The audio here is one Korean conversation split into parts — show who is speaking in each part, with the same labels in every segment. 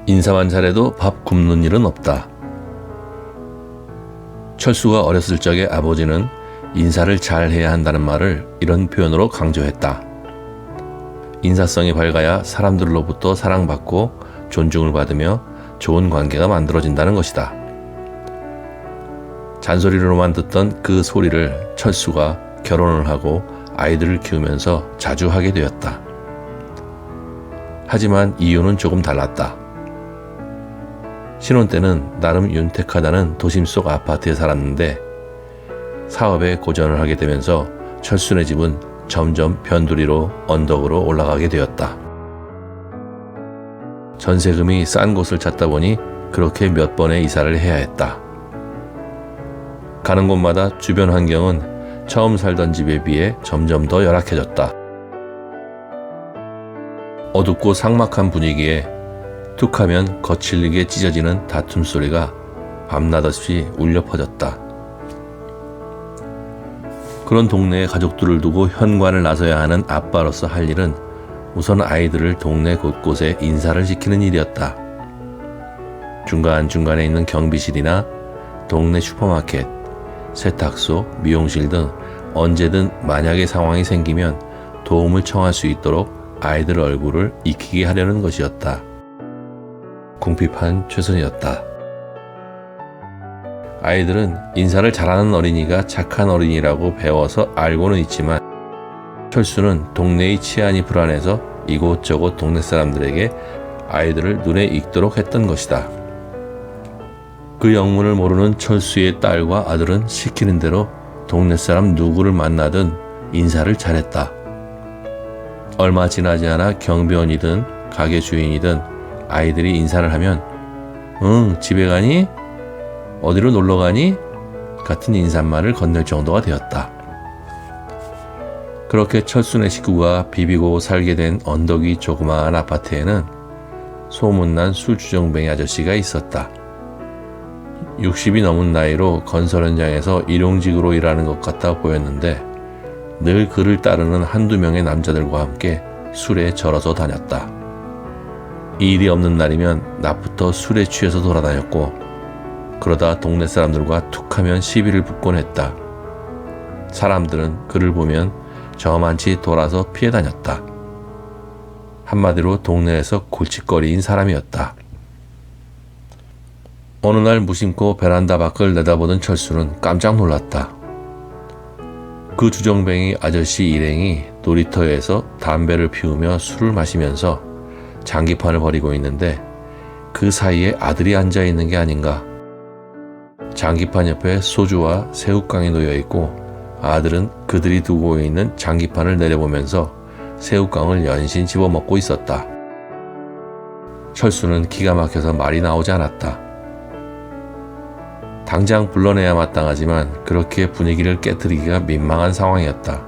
Speaker 1: 인사만 잘해도 밥 굶는 일은 없다. 철수가 어렸을 적에 아버지는 인사를 잘해야 한다는 말을 이런 표현으로 강조했다. 인사성이 밝아야 사람들로부터 사랑받고 존중을 받으며 좋은 관계가 만들어진다는 것이다. 잔소리로만 듣던 그 소리를 철수가 결혼을 하고 아이들을 키우면서 자주 하게 되었다. 하지만 이유는 조금 달랐다. 신혼 때는 나름 윤택하다는 도심 속 아파트에 살았는데 사업에 고전을 하게 되면서 철수네 집은 점점 변두리로 언덕으로 올라가게 되었다. 전세금이 싼 곳을 찾다 보니 그렇게 몇 번의 이사를 해야 했다. 가는 곳마다 주변 환경은 처음 살던 집에 비해 점점 더 열악해졌다. 어둡고 삭막한 분위기에 툭하면 거칠게 찢어지는 다툼 소리가 밤낮 없이 울려 퍼졌다. 그런 동네에 가족들을 두고 현관을 나서야 하는 아빠로서 할 일은 우선 아이들을 동네 곳곳에 인사를 시키는 일이었다. 중간중간에 있는 경비실이나 동네 슈퍼마켓, 세탁소, 미용실 등 언제든 만약의 상황이 생기면 도움을 청할 수 있도록 아이들 얼굴을 익히게 하려는 것이었다. 궁핍한 최선이었다. 아이들은 인사를 잘하는 어린이가 착한 어린이라고 배워서 알고는 있지만 철수는 동네의 치안이 불안해서 이곳저곳 동네 사람들에게 아이들을 눈에 익도록 했던 것이다. 그 영문을 모르는 철수의 딸과 아들은 시키는 대로 동네 사람 누구를 만나든 인사를 잘했다. 얼마 지나지 않아 경비원이든 가게 주인이든 아이들이 인사를 하면 응, 집에 가니? 어디로 놀러 가니? 같은 인사말을 건넬 정도가 되었다. 그렇게 철수네 식구가 비비고 살게 된 언덕이 조그마한 아파트에는 소문난 술주정뱅이 아저씨가 있었다. 60이 넘은 나이로 건설 현장에서 일용직으로 일하는 것 같아 보였는데 늘 그를 따르는 한두 명의 남자들과 함께 술에 절어서 다녔다. 일이 없는 날이면 낮부터 술에 취해서 돌아다녔고 그러다 동네 사람들과 툭하면 시비를 붙곤 했다. 사람들은 그를 보면 저만치 돌아서 피해 다녔다. 한마디로 동네에서 골칫거리인 사람이었다. 어느 날 무심코 베란다 밖을 내다보던 철수는 깜짝 놀랐다. 그 주정뱅이 아저씨 일행이 놀이터에서 담배를 피우며 술을 마시면서 장기판을 벌이고 있는데 그 사이에 아들이 앉아있는 게 아닌가. 장기판 옆에 소주와 새우깡이 놓여있고 아들은 그들이 두고 있는 장기판을 내려보면서 새우깡을 연신 집어먹고 있었다. 철수는 기가 막혀서 말이 나오지 않았다. 당장 불러내야 마땅하지만 그렇게 분위기를 깨트리기가 민망한 상황이었다.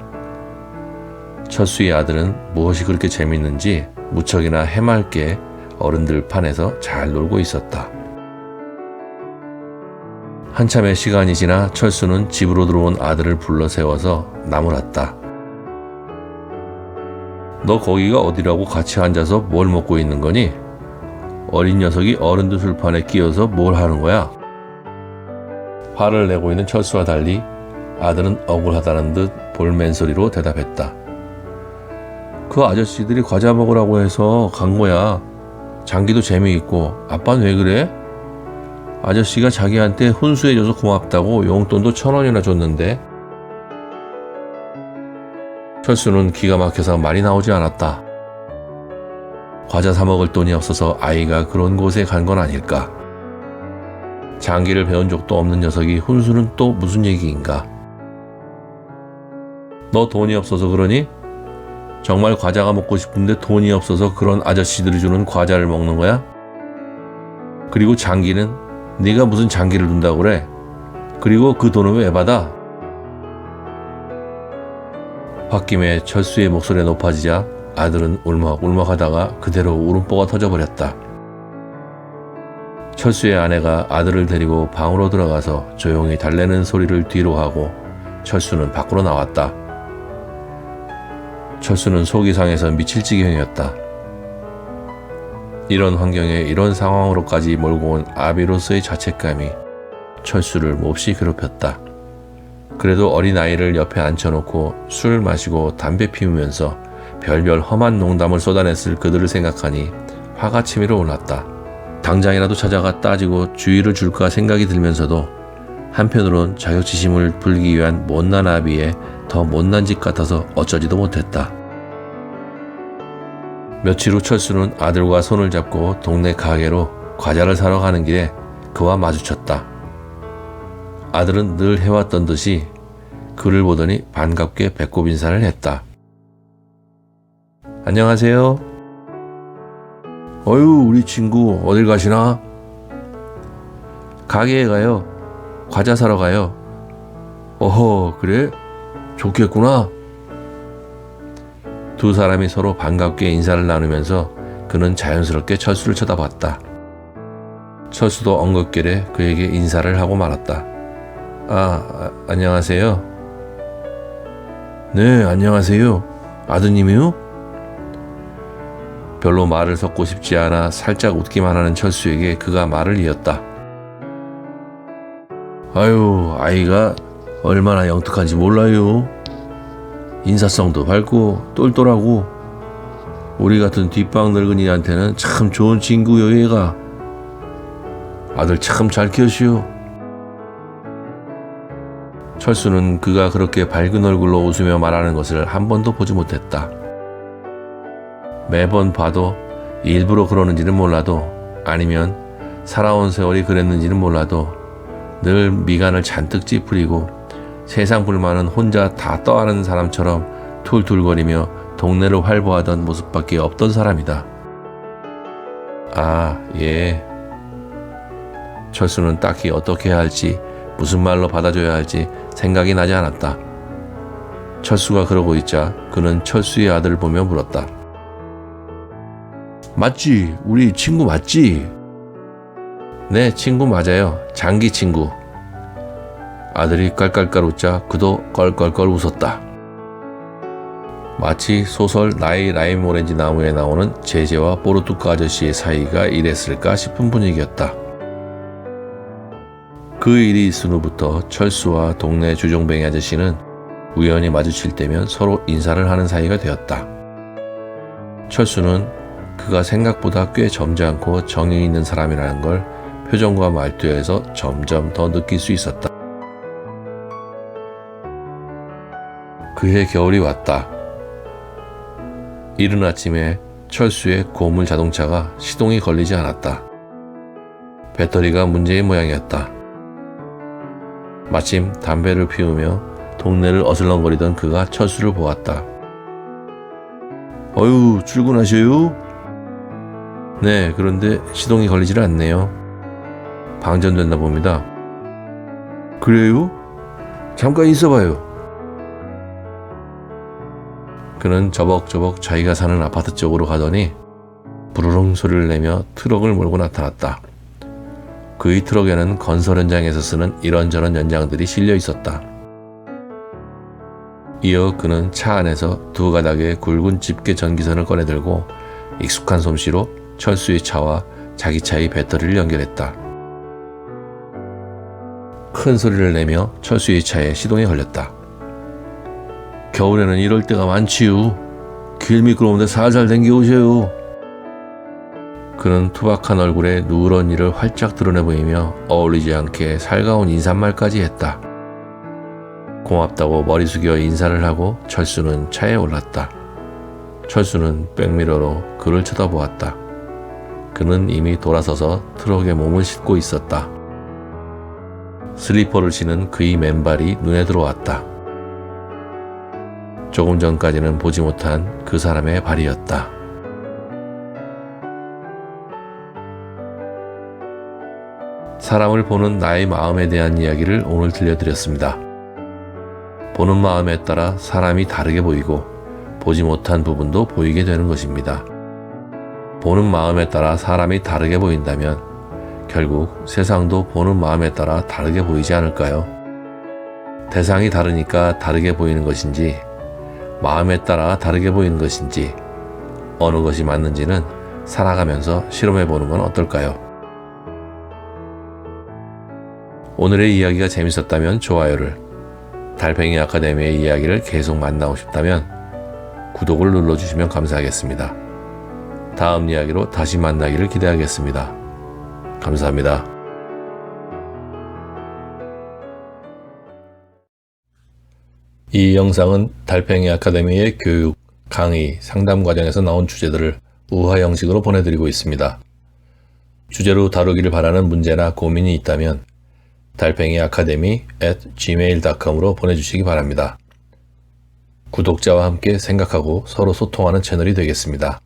Speaker 1: 철수의 아들은 무엇이 그렇게 재밌는지 무척이나 해맑게 어른들 판에서 잘 놀고 있었다. 한참의 시간이 지나 철수는 집으로 들어온 아들을 불러 세워서 나무랐다. 너 거기가 어디라고 같이 앉아서 뭘 먹고 있는 거니? 어린 녀석이 어른들 술판에 끼어서 뭘 하는 거야? 화를 내고 있는 철수와 달리 아들은 억울하다는 듯 볼맨소리로 대답했다. 그 아저씨들이 과자 먹으라고 해서 간 거야. 장기도 재미있고 아빠는 왜 그래? 아저씨가 자기한테 혼수해줘서 고맙다고 용돈도 1,000원이나 줬는데. 철수는 기가 막혀서 말이 나오지 않았다. 과자 사 먹을 돈이 없어서 아이가 그런 곳에 간 건 아닐까. 장기를 배운 적도 없는 녀석이 혼수는 또 무슨 얘기인가. 너 돈이 없어서 그러니? 정말 과자가 먹고 싶은데 돈이 없어서 그런 아저씨들이 주는 과자를 먹는 거야? 그리고 장기는 네가 무슨 장기를 둔다고 그래? 그리고 그 돈은 왜 받아? 홧김에 철수의 목소리가 높아지자 아들은 울먹울먹하다가 그대로 울음보가 터져버렸다. 철수의 아내가 아들을 데리고 방으로 들어가서 조용히 달래는 소리를 뒤로 하고 철수는 밖으로 나왔다. 철수는 속이 상해서 미칠 지경이었다. 이런 환경에 이런 상황으로까지 몰고 온 아비로서의 자책감이 철수를 몹시 괴롭혔다. 그래도 어린아이를 옆에 앉혀놓고 술 마시고 담배 피우면서 별별 험한 농담을 쏟아냈을 그들을 생각하니 화가 치밀어 올랐다. 당장이라도 찾아가 따지고 주의를 줄까 생각이 들면서도 한편으론 자격지심을 풀기 위한 못난 아비의 더 못난 짓 같아서 어쩌지도 못했다. 며칠 후 철수는 아들과 손을 잡고 동네 가게로 과자를 사러 가는 길에 그와 마주쳤다. 아들은 늘 해왔던 듯이 그를 보더니 반갑게 배꼽 인사를 했다. 안녕하세요. 어휴, 우리 친구 어딜 가시나? 가게에 가요. 과자 사러 가요. 어허, 그래? 좋겠구나. 두 사람이 서로 반갑게 인사를 나누면서 그는 자연스럽게 철수를 쳐다봤다. 철수도 엉겁결에 그에게 인사를 하고 말았다. 안녕하세요. 네, 안녕하세요. 아드님이요? 별로 말을 섞고 싶지 않아 살짝 웃기만 하는 철수에게 그가 말을 이었다. 아유, 아이가 얼마나 영특한지 몰라요. 인사성도 밝고 똘똘하고 우리 같은 뒷방 늙은이한테는 참 좋은 친구요. 얘가 아들 참 잘 키우시오. 철수는 그가 그렇게 밝은 얼굴로 웃으며 말하는 것을 한 번도 보지 못했다. 매번 봐도 일부러 그러는지는 몰라도 아니면 살아온 세월이 그랬는지는 몰라도 늘 미간을 잔뜩 찌푸리고 세상 불만은 혼자 다 떠안은 사람처럼 툴툴거리며 동네를 활보하던 모습밖에 없던 사람이다. 예. 철수는 딱히 어떻게 해야 할지 무슨 말로 받아줘야 할지 생각이 나지 않았다. 철수가 그러고 있자 그는 철수의 아들을 보며 물었다. 맞지? 우리 친구 맞지? 네, 친구 맞아요. 장기 친구. 아들이 깔깔깔 웃자 그도 껄껄껄 웃었다. 마치 소설 나의 라임 오렌지 나무에 나오는 제제와 뽀르뚜크 아저씨의 사이가 이랬을까 싶은 분위기였다. 그 일이 있은 후부터 철수와 동네 주종뱅이 아저씨는 우연히 마주칠 때면 서로 인사를 하는 사이가 되었다. 철수는 그가 생각보다 꽤 점잖고 정이 있는 사람이라는 걸 표정과 말투에서 점점 더 느낄 수 있었다. 그해 겨울이 왔다. 이른 아침에 철수의 고물 자동차가 시동이 걸리지 않았다. 배터리가 문제의 모양이었다. 마침 담배를 피우며 동네를 어슬렁거리던 그가 철수를 보았다. 어휴, 출근하셔요? 네, 그런데 시동이 걸리질 않네요. 방전됐나 봅니다. 그래요? 잠깐 있어봐요. 그는 저벅저벅 자기가 사는 아파트 쪽으로 가더니 부르릉 소리를 내며 트럭을 몰고 나타났다. 그의 트럭에는 건설 현장에서 쓰는 이런저런 연장들이 실려 있었다. 이어 그는 차 안에서 두 가닥의 굵은 집게 전기선을 꺼내들고 익숙한 솜씨로 철수의 차와 자기 차의 배터리를 연결했다. 큰 소리를 내며 철수의 차에 시동이 걸렸다. 겨울에는 이럴 때가 많지요. 길 미끄러운데 살살 댕겨오세요. 그는 투박한 얼굴에 누런 이를 활짝 드러내 보이며 어울리지 않게 살가운 인사말까지 했다. 고맙다고 머리 숙여 인사를 하고 철수는 차에 올랐다. 철수는 백미러로 그를 쳐다보았다. 그는 이미 돌아서서 트럭에 몸을 싣고 있었다. 슬리퍼를 신은 그의 맨발이 눈에 들어왔다. 조금 전까지는 보지 못한 그 사람의 발이었다. 사람을 보는 나의 마음에 대한 이야기를 오늘 들려드렸습니다. 보는 마음에 따라 사람이 다르게 보이고 보지 못한 부분도 보이게 되는 것입니다. 보는 마음에 따라 사람이 다르게 보인다면 결국 세상도 보는 마음에 따라 다르게 보이지 않을까요? 대상이 다르니까 다르게 보이는 것인지 마음에 따라 다르게 보이는 것인지 어느 것이 맞는지는 살아가면서 실험해보는 건 어떨까요? 오늘의 이야기가 재밌었다면 좋아요를, 달팽이 아카데미의 이야기를 계속 만나고 싶다면 구독을 눌러주시면 감사하겠습니다. 다음 이야기로 다시 만나기를 기대하겠습니다. 감사합니다. 이 영상은 달팽이 아카데미의 교육, 강의, 상담 과정에서 나온 주제들을 우화 형식으로 보내드리고 있습니다. 주제로 다루기를 바라는 문제나 고민이 있다면 달팽이 아카데미 @gmail.com으로 보내주시기 바랍니다. 구독자와 함께 생각하고 서로 소통하는 채널이 되겠습니다.